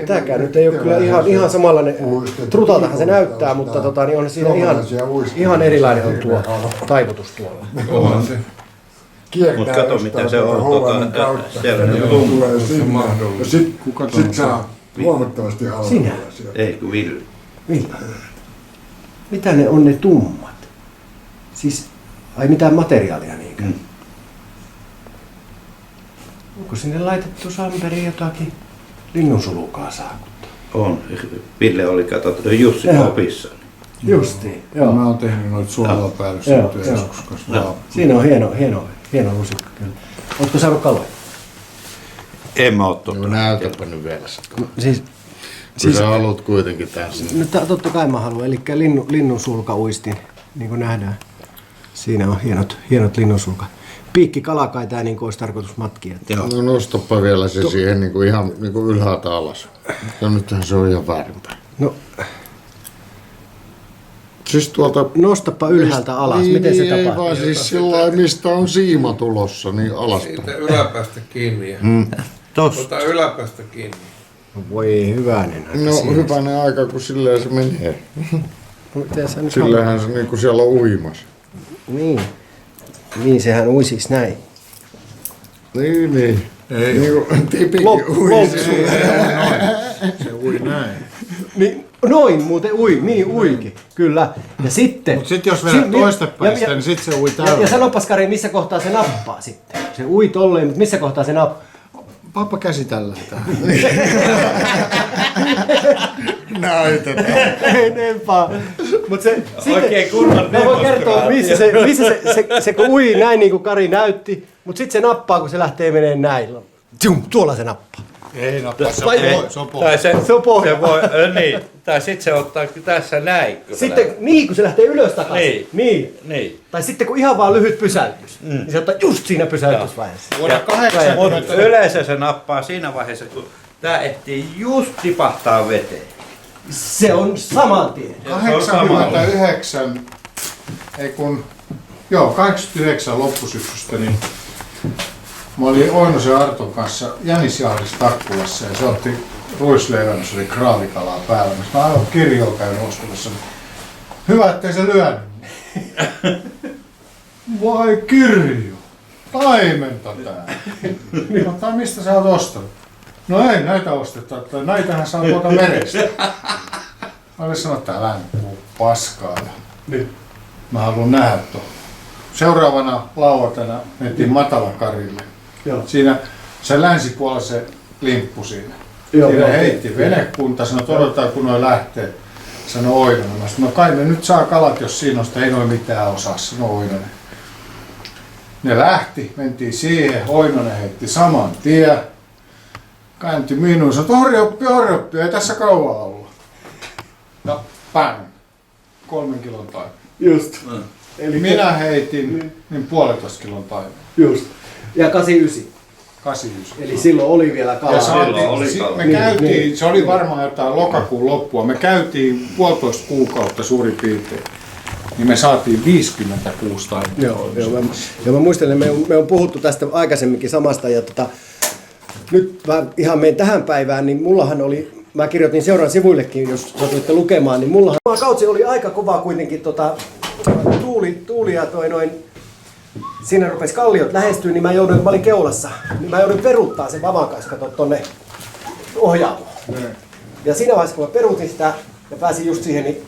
Tämäkään nyt ei ole kyllä ihan samanlainen. Trutaltahan se näyttää, mutta niin on siinä ihan erilainen on tuo taivutus tuolla. Onhan se. Mutta kato miten se on siellä nyt ja sit saa huomattavasti halvalla. Sinä? Ei kun Ville. Ville. Mitä ne on ne tummat? Siis, ai mitään materiaalia niinkö? Onko sinne laitettu Samperiin jotakin linnunsulkaa saakuttaa? On. Ville oli katsottu Jussi opissa. Justiin, joo. Mä oon tehnyt noita suolapäällysjuttuja joskus kanssa. Siinä on hieno lusikka kyllä. Ootko saanut kaloja? En mä ottanut. No näytäpä nyt vielä sitä. Siis sä haluat kuitenkin tässä. No totta kai mä haluan, eli linnunsulka uistin, niin kuin nähdään. Siinä on hienot linnunsulka. Piikkikala kai tää niin olisi tarkoitus matkia. No nostapa vielä se siihen niin kuin ihan niin kuin ylhäältä alas. Ja nythän se on ihan väärinpäin. No. Siis tuolta... Nostapa ylhäältä alas, miten se tapahtuu? Ei vaan siis sillä mistä on siima tulossa, niin alaspäin. Siitä yläpäästä kiinni. Ota yläpäästä kiinni. No voi hyvänen aika. No hyvänen aika, kun silleen se menee. No, sillähän se niin kuin siellä on uimas. Niin sehän uisisi näin. Niin. Ei. Niin kuin tipikin uisi. Se ui näin. Niin, noin muuten ui, niin uikin, kyllä. Ja sitten... Mut sit jos vedät toistepäin sitä, niin sit se ui täysin. Ja sanopas Kari, missä kohtaa se nappaa sitten? Se ui tolleen, mutta missä kohtaa se nappaa? Pappa käsi tällä tähän. Näytetään. Enempää. Mut se Oikein kunnon mä voin kertoa, missä se kun ui näin niin kuin Kari näytti, mutta sitten se nappaa, kun se lähtee menee näin. Tuolla se nappaa. Ei nappaa, se on Tai se on pohja. Se voi, niin. Tai sit se ottaa tässä näin. Sitten kun se lähtee ylös takaisin. Niin. Tai sitten kun ihan vaan lyhyt pysäytys, niin se ottaa just siinä pysäytysvaiheessa. Vuonna 80. Yleensä se nappaa siinä vaiheessa, kun tää ehtii just tipahtaa veteen. Se on saman tien. 89, 89 loppusyksystä, niin mä olin Oinosen Arton kanssa Jänisjahdissa Takkulassa ja se otti ruisleivän, se oli kraavikalaa päällä. Mä aivan kirjoa käyn ostamassa. Hyvä, ettei se lyönyt. Vai kirjo? Taimenta tää. Tai mistä sä oot ostanut? No ei näitä osteta, että näitähän saa tuolta merestä. Mä olin sanonut, että älä nyt puhu paskaa. Nyt mä haluan nähdä tuon. Seuraavana lauantaina mentiin Matalakarille. Siinä se länsipuolella se limppu siinä. Siinä heitti venekunta, sanoi, että odotetaan kun noi lähtee. Sanoi Oinonen. Mä sanoin, no kai me nyt saa kalat, jos siinä on, ei noin mitään osaa, sanoi Oinonen. Ne lähti, mentiin siihen, Oinonen heitti saman tien. Kääntyi minuun, sanoi, että hurri oppi, ei tässä kauan olla. No, bang. 3 kilon taimen. Just. Eli minä heitin niin 1,5 kilon taimen. Just. Ja 89. 89. Eli silloin oli vielä kalaa. Me käytiin, se oli varmaan jotain lokakuun loppua, me käytiin 1,5 kuukautta suurin piirtein. Niin me saatiin 56 taimea. Joo, mä muistelen, me on puhuttu tästä aikaisemminkin samasta ja nyt mä ihan menen tähän päivään, niin mullahan oli, mä kirjoitin seuran sivuillekin, jos satuitte lukemaan, niin mullahan kausi oli aika kova kuitenkin tuuli ja siinä rupesi kalliot lähestyä, niin mä olin keulassa, niin mä joudun peruuttaa sen vavan kanssa, kato tonne ohjaamoon. Ja siinä vaiheessa, kun mä peruutin sitä ja pääsin just siihen, niin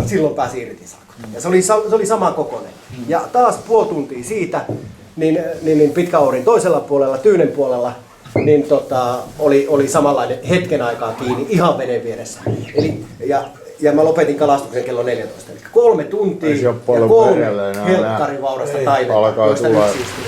silloin pääsin irti saakka. Ja se oli sama kokoinen. Ja taas puoli tuntia siitä, niin Pitkäourin toisella puolella, Tyynen puolella, niin oli samanlainen hetken aikaa kiinni ihan veden vieressä. Ja mä lopetin kalastuksen kello 14. Eli 3 tuntia ja 3 helkkarivaurasta taimenta, joista yksi istui.